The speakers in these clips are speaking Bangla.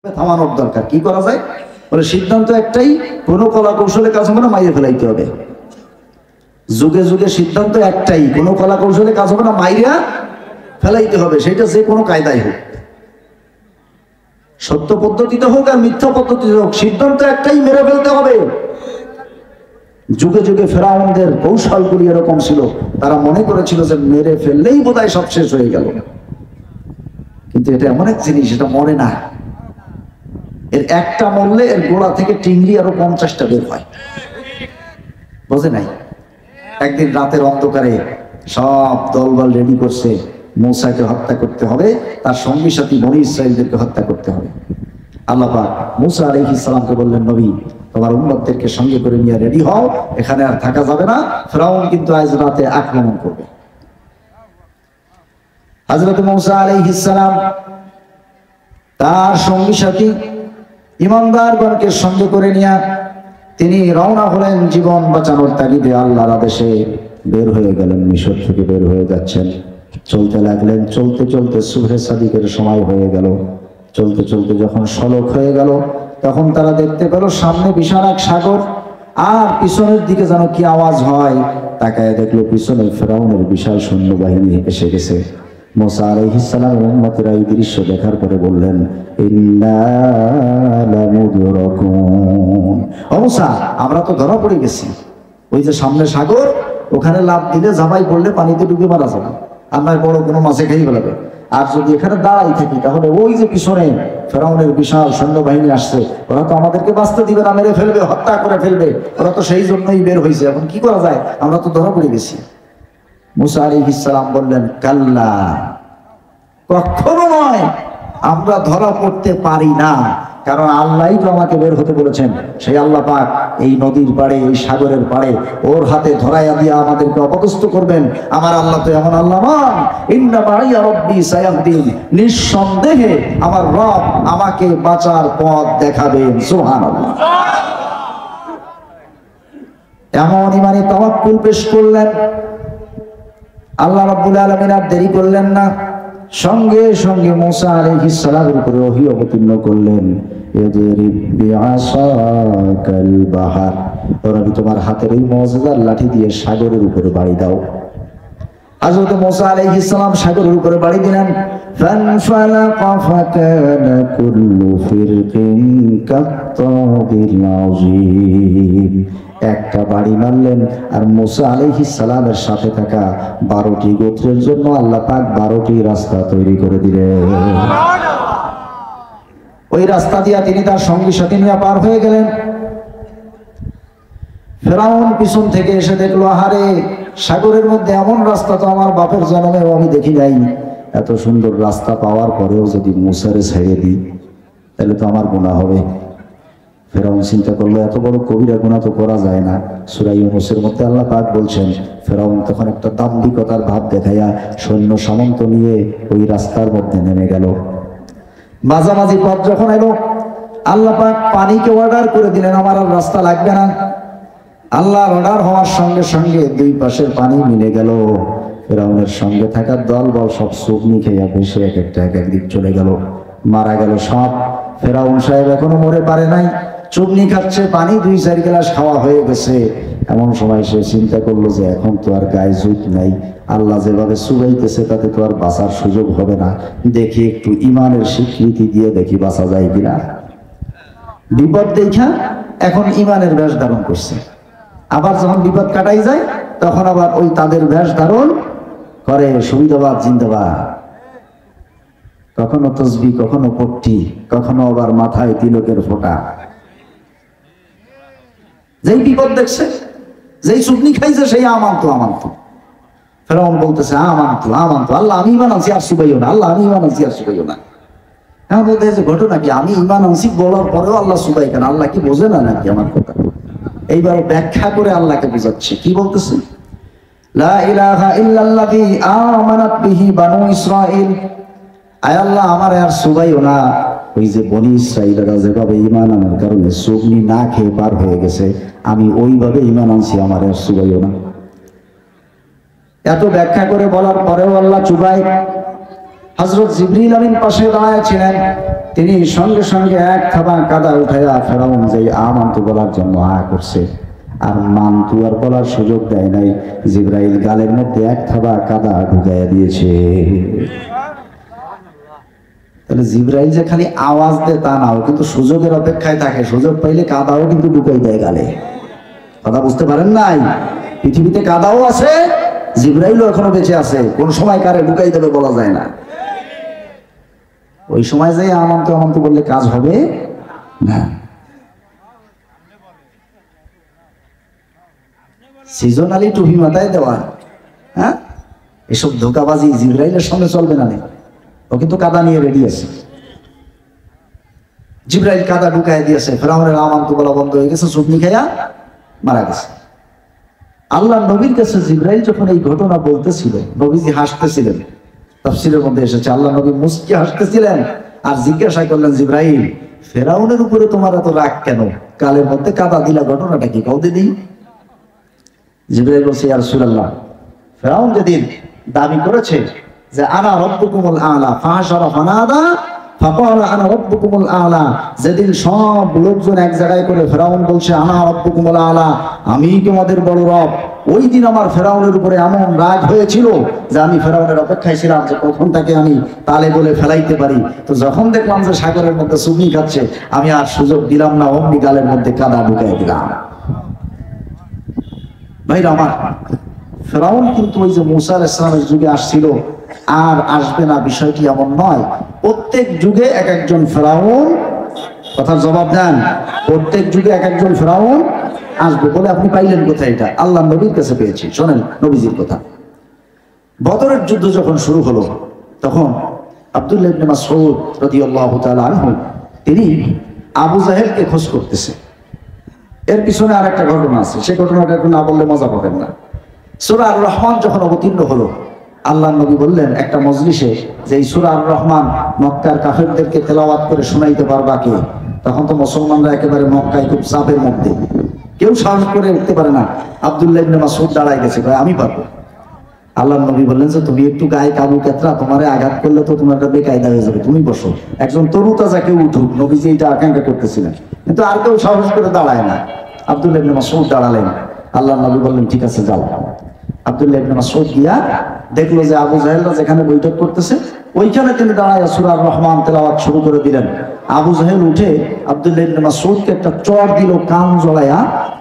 থামানোর দরকার। কি করা যায়? বলে সিদ্ধান্ত একটাই, কোনো কলা কৌশলে কাজ হবে না, মাইরে ফেলাইতে হবে। যুগে যুগে সিদ্ধান্ত একটাই, কোনো কলা কৌশলে কাজ হবে না, মাইরা ফেলাইতে হবে। সেটা যে কোনো কায়দায় হোক, সত্য পদ্ধতিতে হোক আর মিথ্যা পদ্ধতিতে হোক, সিদ্ধান্ত একটাই, মেরে ফেলতে হবে। যুগে যুগে ফেরাউনদের কৌশলগুলি এরকম ছিল, তারা মনে করেছিল যে মেরে ফেললেই বোধহয় সব শেষ হয়ে গেল। কিন্তু এটা এমন এক জিনিস, এটা মরে না। এর একটা মরলে এর গোড়া থেকে টিংরি আরো 50টা বের হয়। বোঝে নাই? একদিন রাতের অন্ধকারে সব দলবল রেডি করছে, মূসাকে হত্যা করতে হবে, তার সঙ্গী সাথী বনী ইসরাইলদেরকে হত্যা করতে হবে। আল্লাহ পাক মূসা আলাইহিস সালামকে বললেন, নবী তোমার উম্মতদেরকে সঙ্গে করে নিয়ে রেডি হও, এখানে আর থাকা যাবে না, ফিরআউন কিন্তু আজ রাতে আক্রমণ করবে। হযরত মূসা আলাইহিস সালাম তার সঙ্গী সাথী ইমানদারগণকে সঙ্গে করে নিয়ে তিনি রওনা হলেন জীবন বাঁচানোর তাগিদে। আল্লাহর আদেশে বের হয়ে গেলেন, মিশর থেকে বের হয়ে যাচ্ছেন। চলতে লাগলেন, চলতে চলতে সুবহে সাদিকের সময় হয়ে গেল। চলতে চলতে যখন সলক হয়ে গেল, তখন তারা দেখতে পেল সামনে বিশাল এক সাগর, আর পিছনের দিকে যেন কি আওয়াজ হয়। তাকায় দেখলো পিছনে ফেরাউনের বিশাল সৈন্যবাহিনী এসে গেছে। মূসা আলাইহিস সালামের উম্মতেরা এই দৃশ্য দেখার পরে বললেন, ইন্না লামুদরাকুন। ও মূসা, আমরা তো ধরা পড়ে গেছি। ওই যে সামনে সাগর, ওখানে লাফ দিলে ঝাঁপাই পড়লে পানিতে ডুবে মারা যাবে, আমরা বড় কোনো মাছে খেয়ে ফেলাবে। আর যদি এখানে দাঁড়াই থাকি, তাহলে ওই যে পিছনে ফেরাউনের বিশাল সৈন্যবাহিনী আসছে, ওরা তো আমাদেরকে বাঁচতে দিবে না, মেরে ফেলবে, হত্যা করে ফেলবে। ওরা তো সেই জন্যই বের হয়েছে। এখন কি করা যায়? আমরা তো ধরা পড়ে গেছি। মূসা আলাইহিস সালাম বললেন, কাল্লা, কখনো নয়, আমরা ধরা পড়তে পারি না, কারণ আল্লাহই তো আমাকে বের হতে বলেছেন। সেই আল্লাহ পাক এই নদীর পাড়ে, এই সাগরের পাড়ে ওর হাতে ধরাইয়া দিয়া আমাদেরকে অপদস্থ করবেন। আমার আল্লাহ তো এমন আল্লাহ নন। ইন্না মাইয়া রব্বি সায়াহদিন, নিঃসন্দেহে আমার রব আমাকে বাঁচার পথ দেখাবেন। সুবহানাল্লাহ। এমন ইমানি তাওয়াক্কুল পেশ করলেন। আল্লাহ রাব্বুল আলামিন আর দেরি করলেন না, সঙ্গে সঙ্গে মূসা আলাইহিস সালামের উপরে ওহী অবতীর্ণ করলেন। ইদরিব বিআসাকাল বাহার, তোমরা তোমার হাতের এই মুজিজার লাঠি দিয়ে সাগরের উপরে বাড়ি দাও। হযরত মূসা আলাইহিস সালাম সাগরের উপরে বাড়ি দিলেন। ফানফালাকা ফাকানা কুল্লু ফিরকিন কাত্তাবিল আযীম। একটা বাড়ি মারলেন, আর মূসা আলাইহিস সালামের সাথে থাকা 12টি গোত্রের জন্য আল্লাহ পাক 12টি রাস্তা তৈরি করে দিলেন। ওই রাস্তা দিয়া তিনি তার সঙ্গী সাথী নিয়ে পার হয়ে গেলেন। ফেরাউন পিছন থেকে এসে দেখলো, আহারে, সাগরের মধ্যে এমন রাস্তা তো আমার বাপের জন্মেও আমি দেখি নাই। এত সুন্দর রাস্তা পাওয়ার পরেও যদি মূসারে ছেড়ে দিই, তাহলে তো আমার গুনাহ হবে। ফেরাউন চিন্তা করলো, এত বড় কবিরা গুনাহ তো করা যায় না। সূরা ইউনূসের মধ্যে আল্লাহ পাক বলছেন, ফেরাউন তখন একটা দাম্ভিকতার ভাব দেখাইয়া সৈন্য সামন্ত নিয়ে ওই রাস্তার মধ্যে নেমে গেল। মাঝামাঝি পথ যখন এলো, আল্লাহ পাক পানিকে অর্ডার করে দিলেন, আমার আর রাস্তা লাগবে না। আল্লাহর অর্ডার হওয়ার সঙ্গে সঙ্গে দুই পাশের পানি মিলে গেল। ফেরাউনের সঙ্গে থাকা দলবল সব সুবনি খেয়ে ভেসে এক একটা এক একদিক চলে গেল, মারা গেল সব। ফেরাউন সাহেব এখনো মরে পারে নাই, চুবনি খাচ্ছে, পানি 2-4 গ্লাস খাওয়া হয়ে গেছে। এমন সময় সে চিন্তা করলো যে এখন তো আর গায়ে জুত নাই, আল্লাহ যেভাবে চুবাইতেছে তাতে তো আর বাঁচার সুযোগ হবে না, দেখি একটু ইমানের স্বীকৃতি দিয়ে দেখি বাঁচা যায় কিনা। বিপদ দেখা এখন ইমানের বেশ ধারণ করছে। আবার যখন বিপদ কাটাই যায়, তখন আবার ওই তাদের বেশ ধারণ করে, সুবিধাবাদ জিন্দাবাদ। কখনো তসবি, কখনো পট্টি, কখনো আবার মাথায় তিলকের ফোঁটা। যেই বিপদ দেখছে, যেই চুপনি খাইছে, সেই আমান্ত আমান্ত। ফেরাউন বলতেছে, আমান্ত আমান্ত, আল্লাহ আমি ইমান আনছি আর সুবাইও না, আল্লাহ আমি ইমান আনছি আর সুবাইও না। হ্যাঁ, বলতেছে ঘটনা কি, আমি ইমান আনছি বলার পরেও আল্লাহ সুবাই কেন? আল্লাহ কি বোঝে না নাকি আমার কথা? এইবার ব্যাখ্যা করে আল্লাহকে বুঝাচ্ছে। কি বলতেছে? লা ইলাহা ইল্লাল্লাযী আমানাত বিহি বানু ইসরাঈল। আয় আল্লাহ, আমার আর সুবাইও না। ওই যে বনি ইসরাঈলরা যেভাবে ঈমান আনার কারণে সুবনি না খেয়ে পার হয়ে গেছে, আমি ওইভাবে ঈমান আনছি, আমার আর সুবাইও না। এত ব্যাখ্যা করে বলার পরেও আল্লাহ চুবাই। হযরত জিবরিল আমিন পাশে দাঁড়ায় ছিলেন। তিনি সঙ্গে সঙ্গে এক থাবা কাদা উঠাইয়া ফেরাউন যে আমান্তু বলার জন্য করছে, আর মান্তু আর বলার সুযোগ দেয় নাই। জিবরাইল গালের মধ্যে এক থাবা কাদা ঢুকাইয়া দিয়েছে। তাহলে জিবরাইল যে খালি আওয়াজ দেয় তা নাও, কিন্তু সুযোগের অপেক্ষায় থাকে। সুযোগ পাইলে কাদাও কিন্তু ঢুকাই দেয় গালে। কথা বুঝতে পারেন নাই? পৃথিবীতে কাদাও আছে, জিবরাইলও এখনো বেঁচে আছে। কোন সময় কারে ঢুকাই দেবে বলা যায় না। ওই সময় যে আমান্তু আমান্তু বললে কাজ হবে না। সিজনালি টুপি মাথায় দেওয়া, হ্যাঁ, এসব ধোকাবাজি জিবরাইলের সামনে চলবে না। ও কিন্তু কাদা নিয়ে রেডি আছে। জিবরাইল কাদা ঢুকাই দিয়েছে, ফেরাউনের আমান্তু বলা বন্ধ হয়ে গেছে, চুপনি খাইয়া মারা গেছে। আল্লাহ নবীর কাছে জিবরাইল যখন এই ঘটনা বলতেছিল, নবীজি হাসতেছিলেন। তাফসীরের মধ্যে এসেছে আল্লাহ নবী মুস্কি হাসতেছিলেন আর জিজ্ঞাসা করলেন, জিবরাইল, ফেরাউনের উপরে তোমার এত রাগ কেন? কালের মধ্যে কাদা দিলা, ঘটনাটা কি কও দিদি? জিবরাইল বলছে, ইয়া রাসূলুল্লাহ, ফেরাউন যেদিন দাবি করেছে যে আনা রব্বুকুমুল আলা ফাহাশারা ফানাদা ফাকালা আনা রব্বুকুমুল আলা, যেদিন সব লোকজন এক জায়গায় করে ফেরাউন বলছে আনা রব্বুকুমুল আলা, আমি তোমাদের বড় রব, ওই দিন আমার ফেরাউনের উপরে এমন রাগ হয়েছিল যে আমি ফেরাউনের অপেক্ষায় ছিলাম যে কখন তাকে আমি তালে বলে ফেলাইতে পারি। তো যখন দেখলাম যে সাগরের মধ্যে চুবনি খাচ্ছে, আমি আর সুযোগ দিলাম না, অমনি গালের মধ্যে কাদা ঢুকাই দিলাম। ভাইরা আমার, ফেরাউন কিন্তু ওই যে মূসা আলাইহিস সালামের যুগে আসছিল আর আসবে না, বিষয়টি এমন নয়। প্রত্যেক যুগে এক একজন ফেরাউন, কথার জবাব দেন, প্রত্যেক যুগে এক একজন ফেরাউন আসবে। বলে আপনি পাইলেন কোথায়? এটা আল্লাহ নবীর কাছে পেয়েছি। শোনেন নবীজির কথা। বদরের যুদ্ধ যখন শুরু হলো, তখন আব্দুল্লাহ ইবনে মাসউদ রাদিয়াল্লাহু তাআলা আনহু তিনি আবু জাহেলকে খোঁজ করতেছে। এর পিছনে আর একটা ঘটনা আছে, সেই ঘটনাটা একটু না বললে মজা পাবেন না। সূরা আর রহমান যখন অবতীর্ণ হলো, আল্লাহ নবী বললেন একটা মজলিসে যে এই সূরা আর রহমান মক্কার কাফেরদেরকে তেলাওয়াত করে শোনাইতে পারবা কে? তখন তো মুসলমানরা একেবারে মক্কায় খুব চাপের মধ্যে, কেউ সাহস করে উঠতে পারে না। আব্দুল্লাহ ইবনে মাসউদ দাঁড়ায় গেছে, ভাই আমি পারবো। আল্লাহ নবী বললেন যে তুমি একটু গায়ে কাবু কেতরা, তোমারে আঘাত করলে তো তোমার একটা বেকায়দা হয়ে যাবে, তুমি বসো। একজন তরু তাজা কেউ উঠুক, নবীজি এটা আকাঙ্ক্ষা করতেছিলেন, কিন্তু আর কেউ সাহস করে দাঁড়ায় না। আব্দুল্লাহ ইবনে মাসউদ দাঁড়ালেন। আল্লাহ নবী বললেন ঠিক আছে যাও। আব্দুল্লাহ ইবনে মাসউদ গিয়া দেখলো যে আবু জাহেলরা যেখানে বৈঠক করতেছে ওইখানে তিনি দাঁড়ায় সূরা আর রহমান তেলাওয়াত শুরু করে দিলেন। আবু জাহেল উঠে আব্দুল্লাহ ইবনে মাসউদকে একটা চড় দিল, কান জড়ায়া,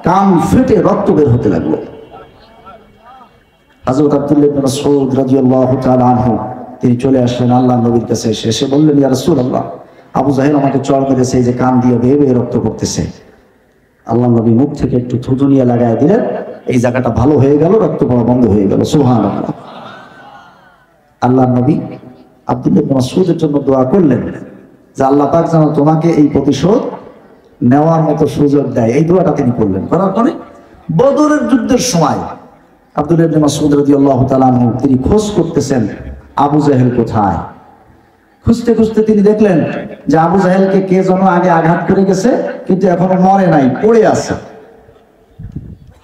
কান ফেটে রক্ত বের হতে লাগলো। হযরত আব্দুল্লাহ ইবনে মাসউদ রাদিয়াল্লাহু তাআলা আনহু তিনি চলে আসলেন আল্লাহ নবীর কাছে। এসে বললেন, ইয়া রাসূলুল্লাহ, আবু জাহেল আমাকে চড় মেরেছে, এই যে কান দিয়ে বেয়ে বেয়ে রক্ত পড়তেছে। আল্লাহ নবী মুখ থেকে একটু থুতু নিয়ে লাগায় দিলেন, এই জায়গাটা ভালো হয়ে গেল, রক্ত পড়া বন্ধ হয়ে গেল। সুবহানাল্লাহ। আল্লাহ নবী আব্দুল্লাহ ইবনে মাসউদের জন্য দোয়া করলেন যে আল্লাহ পাক যেন তোমাকে এই প্রতিশোধ নেওয়ার মতো সুযোগ দেয়। এই দোয়াটা তিনি করলেন। করার পরে বদরের যুদ্ধের সময় আব্দুল্লাহ ইবনে মাসউদ রাদিয়াল্লাহু তাআলা আনহু তিনি খোঁজ করতেছেন আবু জাহেল কোথায়। খুঁজতে খুঁজতে তিনি দেখলেন যে আবু জাহেলকে কে যেন আগে আঘাত করে গেছে, কিন্তু এখনো মরে নাই, পড়ে আছে।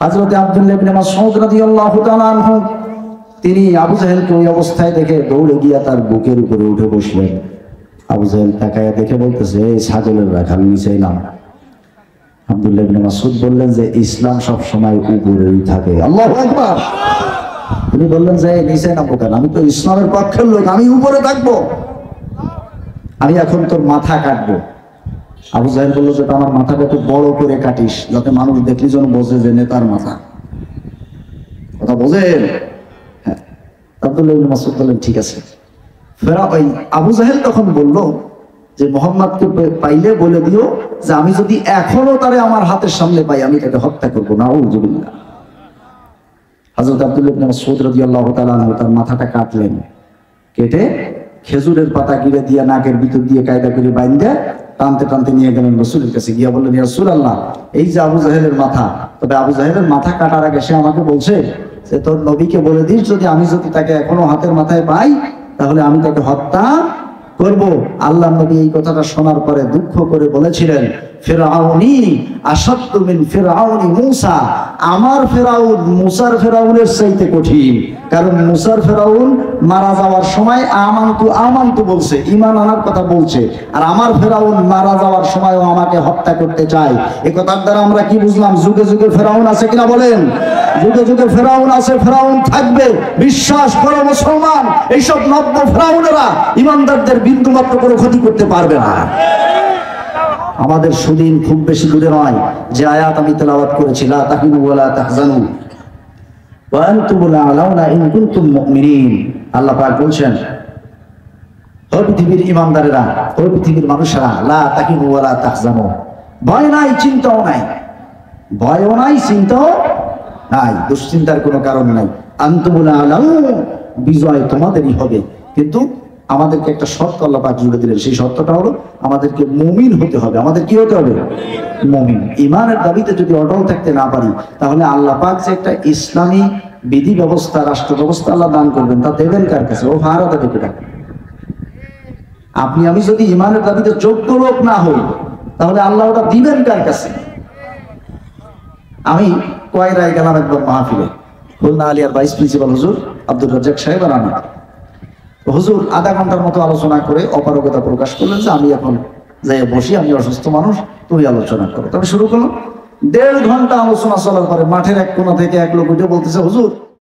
হযরত আব্দুল্লাহ ইবনে মাসউদ রাদিয়াল্লাহু তাআলা আনহু তিনি আবু জাহেলকে ওই অবস্থায় দেখে দৌড়ে গিয়া তার বুকের উপরে উঠে বসলেন। আবু জাহেল তাকায়া দেখে বলতেছে, এই ছাগলের রাখাল নিচে নাম। আব্দুল্লাহ ইবনে মাসউদ বললেন যে ইসলাম সব সময় উপরেই থাকে। আল্লাহু আকবার। তিনি বললেন যে নিচে নামবো কেন? আমি তো ইসলামের পক্ষের লোক, আমি উপরে থাকবো। আমি এখন তোর মাথা কাটবো। আবু জাহেল বললো যে আমার মাথাটা একটু বড় করে কাটিস, যাতে মানুষ দেখলি যেন বোঝে যে নেতার মাথা। কথা বোঝেন? হ্যাঁ। আব্দুল্লাহ ইবনে মাসউদ বললেন ঠিক আছে। ওই আবু জাহেল তখন বলল যে মোহাম্মদকে পাইলে বলে দিও যে আমি যদি এখনো তারে আমার হাতের সামনে পাই আমি তাকে হত্যা করবো। নাউযুবিল্লাহ। হযরত আব্দুল্লাহ ইবনে মাসউদ রাদিয়াল্লাহু তাআলা আনহু তার মাথাটা কাটলেন, কেটে খেজুরের পাতা গিরে দিয়ে নাকের ভিতর দিয়ে কায়দা করে বাইন্ধে টানতে টানতে নিয়ে গেলেন রাসূলের কাছে। গিয়া বললেন, ইয়া রাসূলুল্লাহ, এই যে আবু জাহেলের মাথা, তবে আবু জাহেলের মাথা কাটার আগে সে আমাকে বলছে যে তোর নবীকে বলে দিস যদি আমি তাকে এখনো হাতের মাথায় পাই তাহলে আমি তাকে হত্যা করব। আল্লাহ নবী এই কথাটা শোনার পরে দুঃখ করে বলেছিলেন, ফিরআউনি আশাদ্দু মিন ফিরআউনি মূসা, আমার ফিরআউন মুসার ফিরআউনের চাইতে কঠিন। কারণ মুসার ফিরআউন মারা যাওয়ার সময় আমানতু আমানতু বলছে, ঈমান আনার কথা বলছে, আর আমার ফিরআউন মারা যাওয়ার সময়ও আমাকে হত্যা করতে চায়। এই কথার দ্বারা আমরা কি বুঝলাম? যুগে যুগে ফিরআউন আছে কিনা বলেন? যুগে যুগে ফিরআউন আছে, ফিরআউন থাকবে। বিশ্বাস করো মুসলমান, এইসব নব্য ফিরআউনেরা ঈমানদারদের বিন্দুমাত্র কোনো ক্ষতি করতে পারবে না। আমাদের সুদিন খুব বেশি দূরে নয়, যে আয়াত আমি তেলাওয়াত করেছি, লা তাহিনু ওয়া লা তাহজানু ওয়া আনতুমুল আ'লাউনা ইন কুনতুম মুমিনিন। আল্লাহ পাক বলছেন, ও পৃথিবীর ঈমানদারেরা, ও পৃথিবীর মানুষেরা, লা তাহিনু ওয়া লা তাহজানু, ভয় নাই, চিন্তাও নাই, ভয়ও নাই, চিন্তাও নাই, দুশ্চিন্তার কোনো কারণ নাই। আনতুমুল আ'লাউন, বিজয় তোমাদেরই হবে। কিন্তু আমাদেরকে একটা শর্ত আল্লাহ পাক জুড়ে দিলেন, সেই শর্তটা হলো আমাদেরকে মুমিন হতে হবে। আমাদের কি হতে হবে? মুমিন। ঈমানের দাবিতে যদি অটল থাকতে না পারি, তাহলে আল্লাহ পাক যে একটা ইসলামী বিধি ব্যবস্থা, রাষ্ট্র ব্যবস্থা আল্লাহ দান করবেন, তা দেবেন কার কাছে? ও ভাড়া দেবে কেটা? আপনি আমি যদি ঈমানের দাবিতে যোগ্য লোক না হই, তাহলে আল্লাহ ওটা দিবেন কার কাছে? আমি কয়রায় গেলাম একবার মাহফিলে, খুলনা আলিয়ার ভাইস প্রিন্সিপাল হুজুর আব্দুর রাজ্জাক সাহেব আর আমি। হুজুর আধা ঘন্টার মতো আলোচনা করে অপারগতা প্রকাশ করলেন যে আমি এখন যাই বসি, আমি অসুস্থ মানুষ, তুমি আলোচনা করো। তবে শুরু করলো। 1.5 ঘন্টা আলোচনা চলার পরে মাঠের এক কোণা থেকে এক লোক উঠে বলতেছে, হুজুর